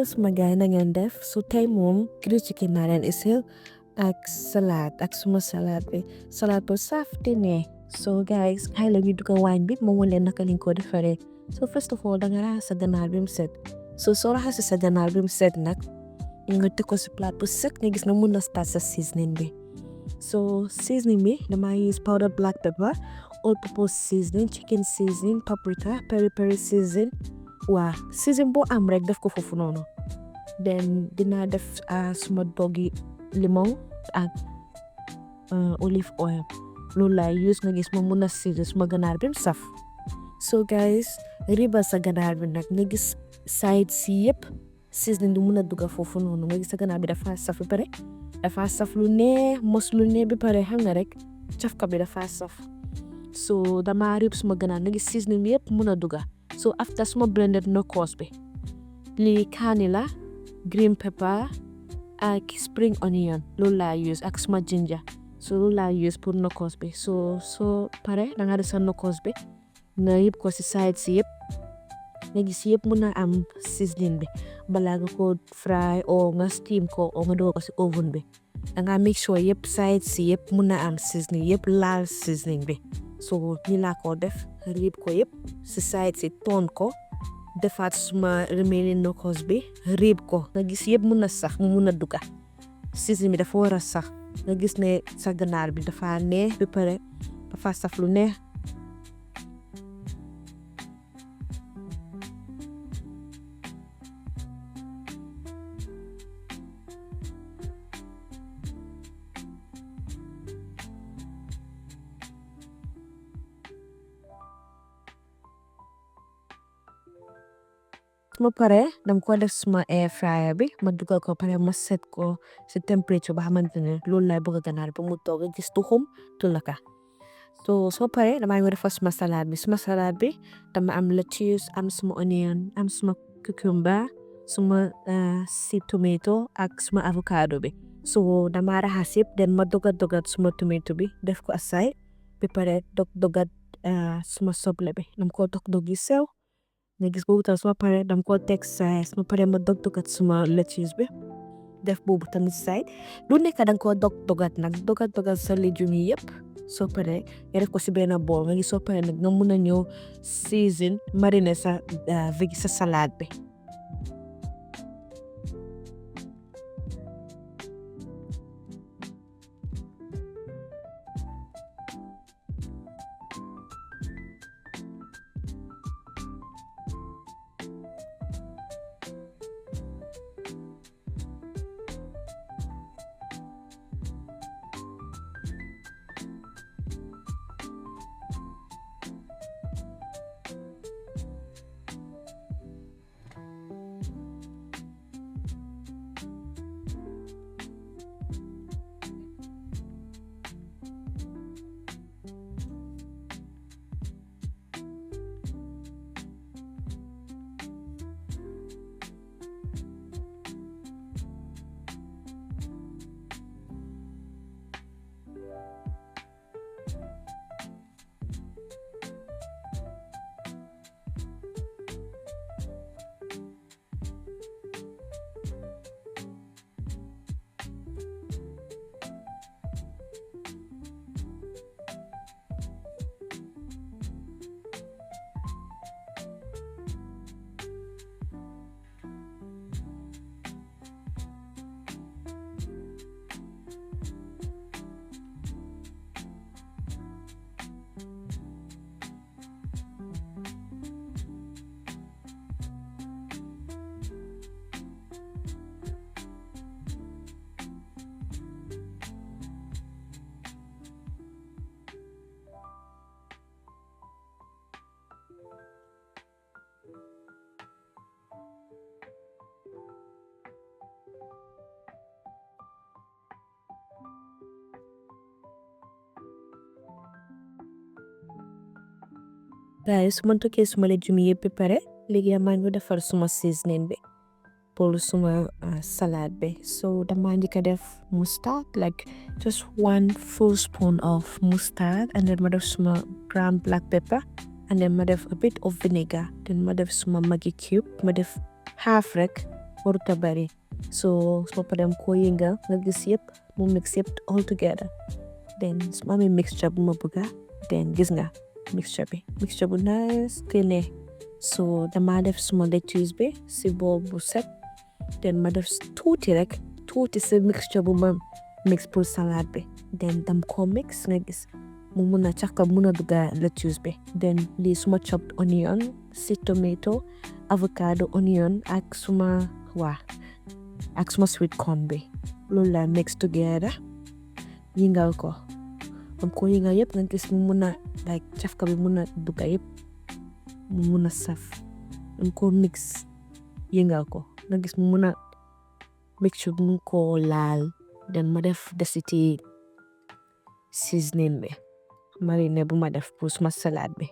Suma gaay na ngeen def so tey moom grilled chicken naa leen isil ak salade ak suma salade bi salade bu saf te neex so guys xay la ñu dugga waañ bi ma woon leen naka lañ ko defaree so first of all danga raxas sa ganaar bi mu set so soo raxasee sa ganaar bi mu set nag nga teg ko si plate bu set nga gis nga mun na start sa seasoning bi so seasoning bi dama use powder black pepper all purpose seasoning chicken seasoning paprika peri peri seasoning waa seasoning boo am rek def ko foofu noonu then dinaa def suma doggi limon ak olive oil loolu laay use nga gis ma mun a season suma ganaar bi mu saf so guys riba sa ganaar bi nag nga gis side si yëpp seasoning du mun a dugga foofu noonu nga gis sa ganaar bi dafa saf bi pare dafa saf lu neex mos lu neex bi pare xam nga rek cafka bi dafa saf so dama rib suma ganaar nga gis seasoning bi yëpp mun a dugga so after suma blended nokkos bi lii kaani la green pepper ak spring onion loolu laa use ak suma ginger so loolu laa use pour nokkos bi so pare danga def sa nokkos bi nga yëpp ko si side si yëpp nga gis yëpp mun na am seasoning bi balaa nga ko fry o nga steam ko o nga dugal ko si oven bi danga make sure yëpp side si yëpp mun na am seasoning yëpp laal seasoning bi so ni laa ko def riib ko yëpp si side si toon ko defaat suma remaining nokkos bi riib ko nga gis yëpp mun na sax mu mun a dugga seasoning bi dafa war a sax nga gis ne sa ganaar bi dafa neex ba pare dafa saf lu neex suma pare dam ko def suma air fryer bi ma dugal ko pare ma set ko si temperature ba xamante ne loolu laay bëgg ganaar bi mu toog gis tuxum tu laka so soo pare dama ngi defar suma salade bi dama am lettuce am suma onion am suma cucumber suma sweet tomato ak suma avocado bi so dama raxas yëpp den ma dogat suma tomato bi def ko aside bi pare dogat suma soble bi dam ko dog yu sew nga gis boobu tam suma pare dam ko teg side suma pare ma dogat suma lettuce bi def boobu tamit side lu nekk danga ko dogat nag dogat sa légumes yi yëpp soo pare nga def ko si benn bool nga gis soo pare nag nga mun a ñëw season marinate sa salade bi guys suma tokkee suma légumes yëpp pare léegi maa ngi defar suma seasoning bi pour suma salade bi so dama njëkk a def mustard like just 1 full spoon of mustard and then ma def suma ground black pepper and then ma def a bit of vinegar then ma def suma Maggi cube ma def half rek waruta bari so suma paree dama ko yëngal nga gis yëpp mu mix yëpp all together then suma amee mixture bu ma bëgga then gis nga mixture bu nice clean so dama def suma lettuce bi si bool bu set then ma def tuuti si mixture bu ma mix pour salade bi then dam ko mix nga gis mu mun a càkka mun a dugga lettuce bi then lii suma chopped onion si tomato avocado onion ak suma sweet corn bi loolu la mix together yëngal ko am ko yëngal yëpp nga gis mu mun a like cafka bi mun a dugga yëpp mu mun a saf am ko mix yëngal ko nga gis mu mun a mixture mu ko laal then ma def desiti seasoning bi marinate bu ma def pour suma salade bi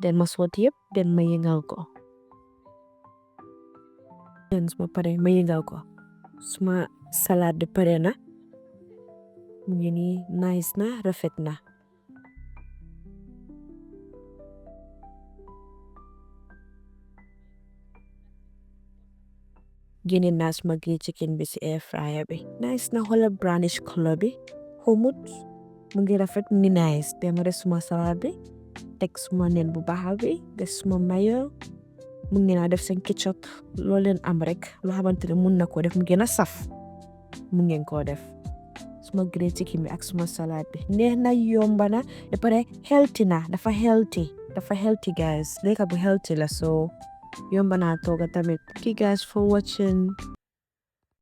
then ma sotti yëpp then ma yëngal ko then suma pare ma yëngal ko suma salade bi pare na mu ngi nii nice na rafet na génne naa suma grilled chicken bi si air fryer bi nice na xoolal brownish color bi xomut mu ngi rafet mu ngi nice te ma def suma salade bi teg suma nen bu baax bi def suma mayo mu ngi naa def seen ketchup loo leen am rek loo xamante ne mun na ko def mu gën a saf mu ngeen koo def suma grilled chicken bi ak suma salade bi neex na yomba na ba pare healthy na dafa healthy guys lekka bu healthy la so yomba na tooga tamit. Okay guys for watching.